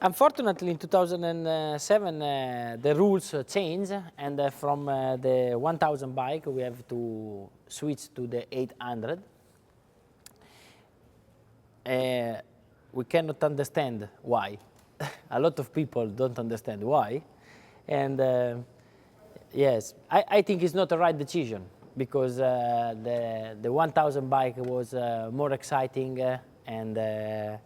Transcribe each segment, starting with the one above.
Unfortunately, in 2007, the rules changed, and from the 1000 bike, we have to switch to the 800. We cannot understand why. A lot of people don't understand why. And yes, I think it's not the right decision, because the 1000 bike was more exciting and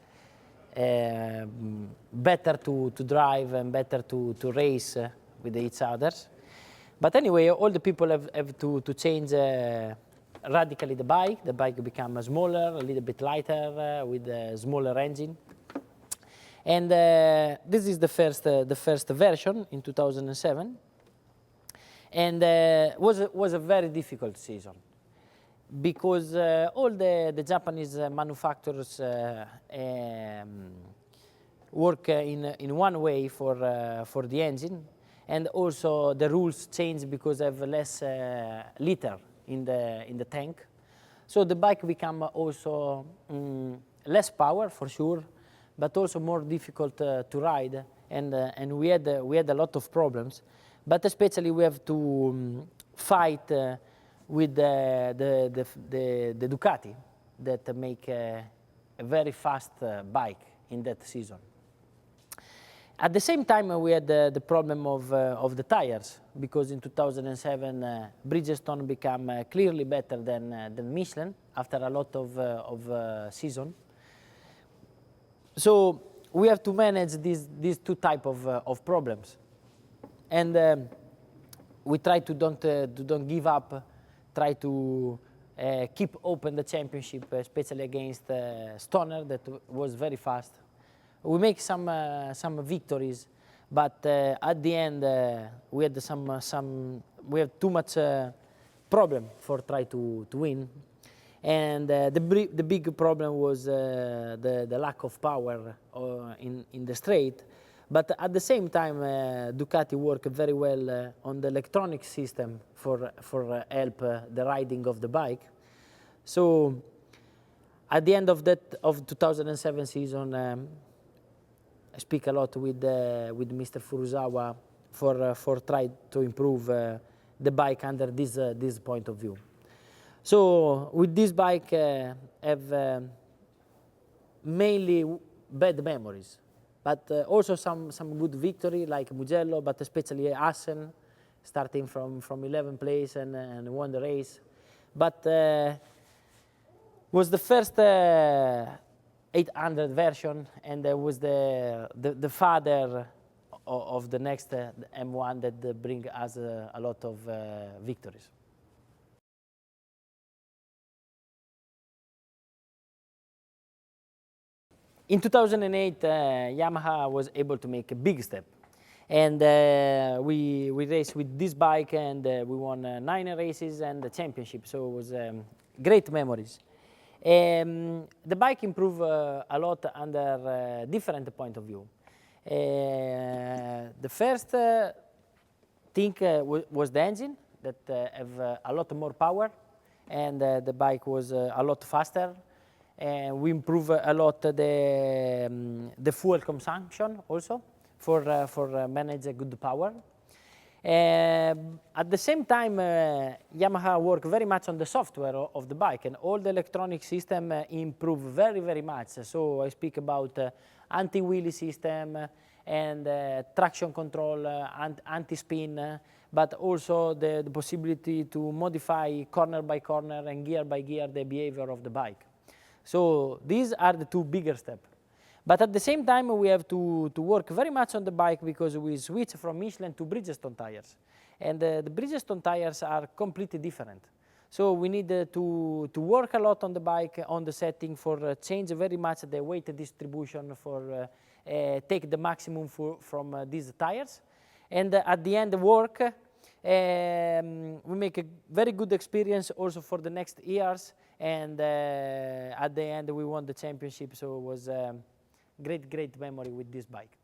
better to drive and better to race with each others. But anyway, all the people have to change radically the bike. The bike become smaller, a little bit lighter, with a smaller engine. And this is the first version in 2007. And was a very difficult season, because all the Japanese manufacturers work in one way for the engine, and also the rules change because of less liter in the tank. So the bike become also less power for sure, but also more difficult to ride, and we had a lot of problems. But especially we have to fight with the Ducati, that make a very fast bike in that season. At the same time, we had the problem of the tires, because in 2007 Bridgestone became clearly better than Michelin after a lot of season. So we have to manage these two type of problems. And we try to don't give up, try to keep open the championship, especially against Stoner, that was very fast. We make some victories, but at the end we had we have too much problem for try to win, and the big problem was the lack of power in the straight. But at the same time, Ducati worked very well on the electronic system for help the riding of the bike. So at the end of 2007 season, I speak a lot with Mr. Furusawa for try to improve the bike under this point of view. So with this bike, have mainly bad memories, but also some good victory like Mugello, but especially Assen, starting from 11th place and won the race. But was the first 800 version, and was the father of the next M1 that bring us a lot of victories. In 2008, Yamaha was able to make a big step, and we raced with this bike, and we won 9 races and the championship. So it was great memories. The bike improved a lot under different point of view. The first thing was the engine, that have a lot more power, and the bike was a lot faster. And we improve a lot the fuel consumption also for manage a good power. At the same time, Yamaha work very much on the software of the bike, and all the electronic system improve very much. So I speak about anti-wheelie system and traction control, anti-spin, but also the possibility to modify corner by corner and gear by gear the behavior of the bike. So these are the two bigger steps. But at the same time, we have to work very much on the bike, because we switch from Michelin to Bridgestone tires. And the Bridgestone tires are completely different. So we need to work a lot on the bike, on the setting, for change very much the weight distribution, for take the maximum from these tires. And at the end work, we make a very good experience also for the next years. And at the end, we won the championship, so it was great memory with this bike.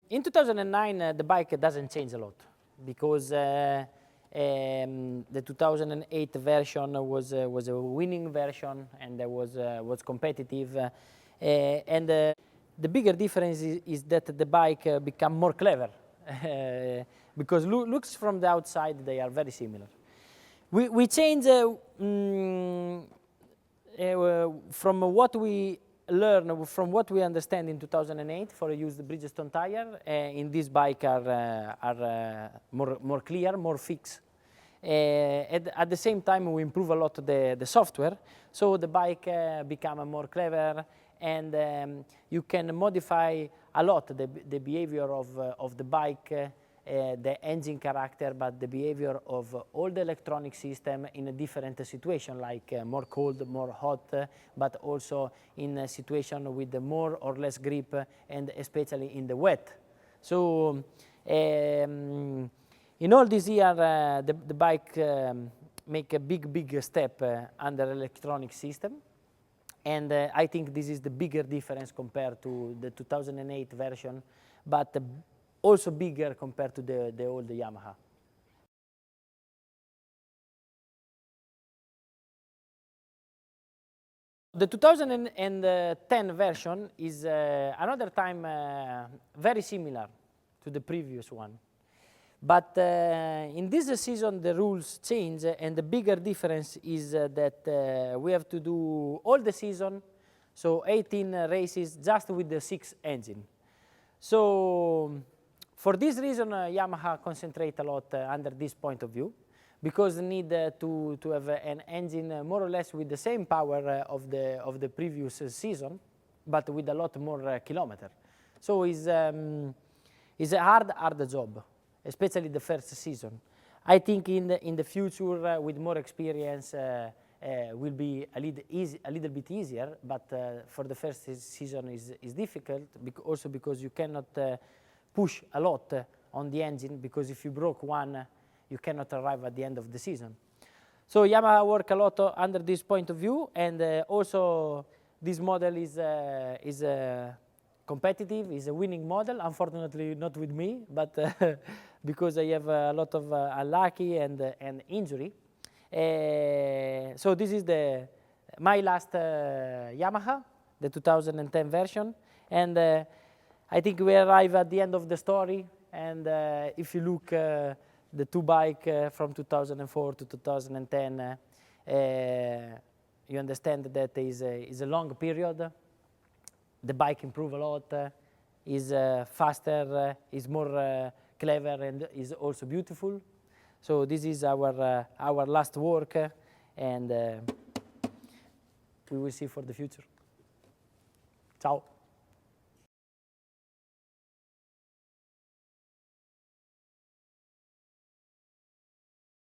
In 2009, the bike doesn't change a lot, because The 2008 version was a winning version, and was competitive. The bigger difference is that the bike become more clever, because looks from the outside they are very similar. We change from what we learn, from what we understand in 2008 for use the Bridgestone tire. In this bike are more clear, more fixed. At the same time, we improve a lot the software, so the bike become more clever, and you can modify a lot the behavior of the bike, the engine character, but the behavior of all the electronic system in a different situation, like more cold, more hot, but also in a situation with more or less grip, and especially in the wet. So in all this year, the bike make a big step under electronic system, and I think this is the bigger difference compared to the 2008 version, but also bigger compared to the old Yamaha. The 2010 version is another time very similar to the previous one. But in this season the rules change, and the bigger difference is that we have to do all the season, so 18 races just with the 6 engine. So for this reason Yamaha concentrate a lot under this point of view, because need to have an engine more or less with the same power of the previous season, but with a lot more kilometer. So it's a hard job, especially the first season. I think in the future with more experience will be a little bit easier, but for the first season is difficult, also because you cannot push a lot on the engine, because if you broke one, you cannot arrive at the end of the season. So Yamaha work a lot under this point of view, and also this model is competitive, is a winning model. Unfortunately, not with me, but because I have a lot of unlucky and injury. So this is my last Yamaha, the 2010 version, and I think we arrive at the end of the story. And if you look the two bike from 2004 to 2010, you understand that is a long period. The bike improve a lot, is faster, is more clever, and is also beautiful. So this is our last work, and we will see for the future. Ciao.